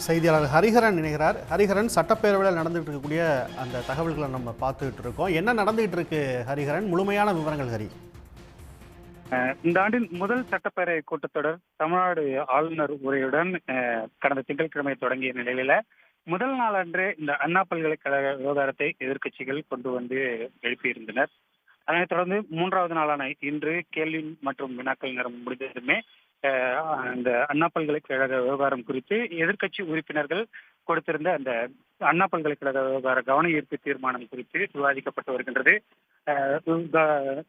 செய்தியாளர் ஹரிஹரன் இணைகிறார். ஹரிஹரன், சட்டப்பேரவையில் நடந்துகிட்டு இருக்கக்கூடிய அந்த தகவல்களை நம்ம பார்த்துக்கிட்டு இருக்கோம். என்ன நடந்துகிட்டு இருக்கு ஹரிஹரன்? முழுமையான விவரங்கள் ஹரி. இந்த ஆண்டின் முதல் சட்டப்பேரவை கூட்டத்தொடர் தமிழ்நாடு ஆளுநர் உரையுடன் கடந்த திங்கட்கிழமை தொடங்கிய நிலையில முதல் நாளன்றே இந்த அண்ணா பல்கலைக்கழக விவகாரத்தை எதிர்க்கட்சிகள் கொண்டு வந்து எழுப்பியிருந்தனர். அதனைத் தொடர்ந்து மூன்றாவது நாளான இன்று கேள்வி மற்றும் வினாக்கள் நேரம் முடிந்ததுமே இந்த அண்ணா பல்கலைக்கழக விவகாரம் குறித்து எதிர்க்கட்சி உறுப்பினர்கள் கொடுத்திருந்த அந்த அண்ணா பல்கலைக்கழக விவகார கவன ஈர்ப்பு தீர்மானம் குறித்து விவாதிக்கப்பட்டு வருகின்றது.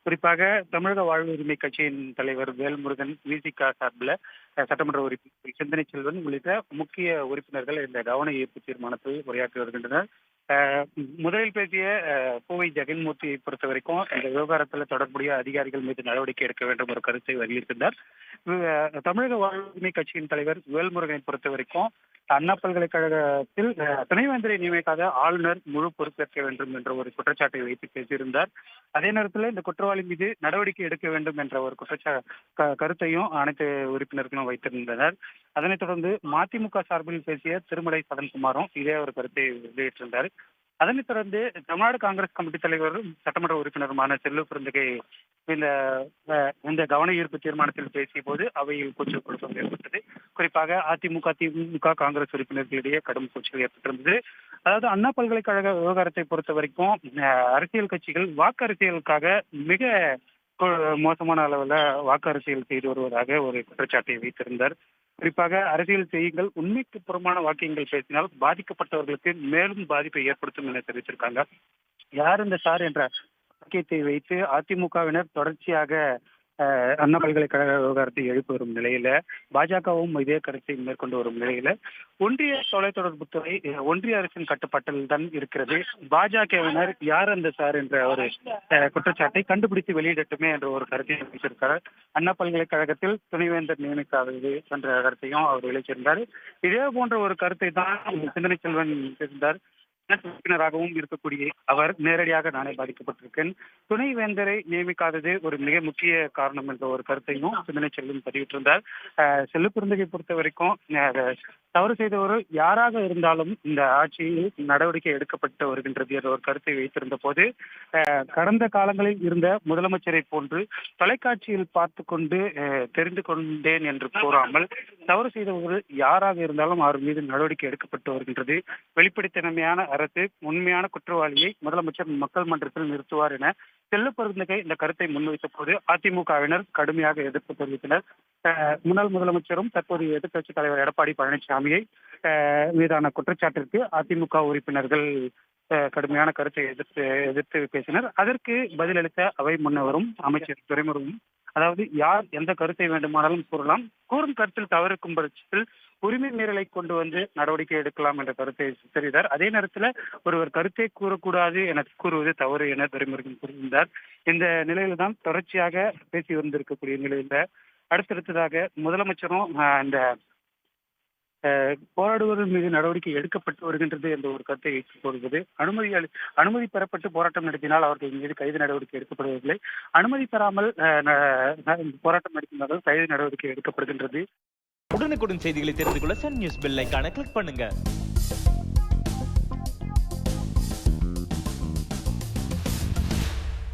குறிப்பாக தமிழக வாழ்வுரிமை கட்சியின் தலைவர் வேல்முருகன், விசிக சார்பில் சட்டமன்ற உறுப்பினர் சிந்தனை செல்வன் உள்ளிட்ட முக்கிய உறுப்பினர்கள் இந்த கவன ஈர்ப்பு தீர்மானத்தில் உரையாற்றி வருகின்றனர். முதலில் பேசிய பூவை ஜெகன்மூர்த்தியை பொறுத்த வரைக்கும் இந்த விவகாரத்தில் தொடர்புடைய அதிகாரிகள் மீது நடவடிக்கை எடுக்க வேண்டும் ஒரு கருத்தை வலியுறுத்தினார். தமிழக வாழ்வுரிமை கட்சியின் தலைவர் வேல்முருகனை பொறுத்த வரைக்கும் அண்ணா பல்கலைக்கழகத்தில் துணைவேந்தரை நியமிக்காத ஆளுநர் முழு பொறுப்பேற்க வேண்டும் என்ற ஒரு குற்றச்சாட்டை வைத்து பேசியிருந்தார். அதே நேரத்தில் இந்த குற்றவாளி மீது நடவடிக்கை எடுக்க வேண்டும் என்ற ஒரு கருத்தையும் அனைத்து உறுப்பினர்களும் வைத்திருந்தனர். அதனைத் தொடர்ந்து மதிமுக சார்பில் பேசிய திருமலை சதன்குமாரும் இதே ஒரு கருத்தை வெளியிட்டிருந்தார். அதனைத் தொடர்ந்து தமிழ்நாடு காங்கிரஸ் கமிட்டி தலைவரும் சட்டமன்ற உறுப்பினருமான செல்லூர் பெருந்தகை இந்த கவன ஈர்ப்பு தீர்மானத்தில் பேசிய போது அவையில் கூச்சல் குழப்பம் ஏற்பட்டது. குறிப்பாக அதிமுக, திமுக, காங்கிரஸ் உறுப்பினர்களிடையே கடும் கூச்சல் ஏற்பட்டிருந்தது. அதாவது அண்ணா பல்கலைக்கழக விவகாரத்தை பொறுத்த வரைக்கும் அரசியல் கட்சிகள் வாக்கு அரசியலுக்காக மிக மோசமான அளவுல வாக்கு அரசியல் செய்து வருவதாக ஒரு குற்றச்சாட்டை வைத்திருந்தார். குறிப்பாக அரசியல் செய்யுங்கள் உண்மைக்கு புறமான வாக்கியங்கள் பேசினால் பாதிக்கப்பட்டவர்களுக்கு மேலும் பாதிப்பை ஏற்படுத்தும் என தெரிவித்திருக்காங்க. யார் இந்த சார் என்ற வாக்கியத்தை வைத்து அதிமுகவினர் தொடர்ச்சியாக அண்ணா பல்கலைக்கழக விவகாரத்தை எழுப்பி வரும் நிலையில பாஜகவும் இதே கருத்தை மேற்கொண்டு வரும் நிலையில ஒன்றிய தொலைத்தொடர்புத்துறை ஒன்றிய அரசின் கட்டுப்பாட்டில் தான் இருக்கிறது. பாஜகவினர் யார் அந்த சார் என்ற ஒரு குற்றச்சாட்டை கண்டுபிடித்து வெளியிடட்டுமே என்ற ஒரு கருத்தை வெளியிட்டிருக்கிறார். அண்ணா பல்கலைக்கழகத்தில் துணைவேந்தர் நியமிக்காதது என்ற கருத்தையும் அவர் வெளியிட்டிருந்தார். இதே போன்ற ஒரு கருத்தை தான் சிந்தனை செல்வன் இருந்தார். உறுப்பினராகவும் இருக்கக்கூடிய அவர் நேரடியாக நானே பாதிக்கப்பட்டிருக்கேன், துணைவேந்தரை நியமிக்காதது ஒரு மிக முக்கிய காரணம் என்ற ஒரு கருத்தையும் சிந்தனை செல்வன் பதிவிட்டிருந்தார். செல்லூர் பெருந்தகை பொறுத்த வரைக்கும் தவறு செய்தவர் யாராக இருந்தாலும் இந்த ஆட்சியில் நடவடிக்கை எடுக்கப்பட்டு வருகின்றது என்ற ஒரு கருத்தை வைத்திருந்த போது கடந்த காலங்களில் இருந்த முதலமைச்சரை போன்று தொலைக்காட்சியில் பார்த்து கொண்டு தெரிந்து கொண்டேன் என்று கூறாமல் தவறு செய்தவர் யாராக இருந்தாலும் அவர் மீது நடவடிக்கை எடுக்கப்பட்டு வருகின்றது. வெளிப்படைத்தன்மையான அரசு உண்மையான குற்றவாளியை முதலமைச்சர் மக்கள் மன்றத்தில் நிறுத்துவார் என செல்லூர் பெருந்தகை இந்த கருத்தை முன்வைத்த போது அதிமுகவினர் கடுமையாக எதிர்ப்பு தெரிவித்தனர். முன்னாள் முதலமைச்சரும் தற்போதைய எதிர்க்கட்சித் தலைவர் எடப்பாடி பழனிசாமியை மீதான குற்றச்சாட்டிற்கு அதிமுக உறுப்பினர்கள் கடுமையான கருத்தை எதிர்த்து பேசினர். அதற்கு பதிலளித்த அவை முன்னவரும் அமைச்சர் துரைமுருகனும், அதாவது யார் எந்த கருத்தை வேண்டுமானாலும் கூறலாம், கூறும் கருத்தில் தவறுக்கும் பட்சத்தில் உரிமை மீறலை கொண்டு வந்து நடவடிக்கை எடுக்கலாம் என்ற கருத்தை தெரிவித்தார். அதே நேரத்தில் ஒருவர் கருத்தை கூறக்கூடாது என கூறுவது தவறு என துரைமுருகன் கூறியிருந்தார். இந்த நிலையில தான் தொடர்ச்சியாக பேசி வந்திருக்கக்கூடிய நிலையில அடுத்தடுத்ததாக முதலமைச்சரும் இந்த போராடுவர்கள் மீது நடவடிக்கை எடுக்கப்பட்டு வருகின்றது என்ற ஒரு கருத்தை கூறுவது, அனுமதி பெறப்பட்டு போராட்டம் நடத்தினால் அவர்கள் மீது கைது நடவடிக்கை எடுக்கப்படுவதில்லை, அனுமதி பெறாமல் போராட்டம் நடத்தினாலும் கைது நடவடிக்கை எடுக்கப்படுகின்றது. உடனுக்குடன் செய்திகளை தெரிந்து கொள்ள சன் நியூஸ் பெல் ஐகானை கிளிக் பண்ணுங்க.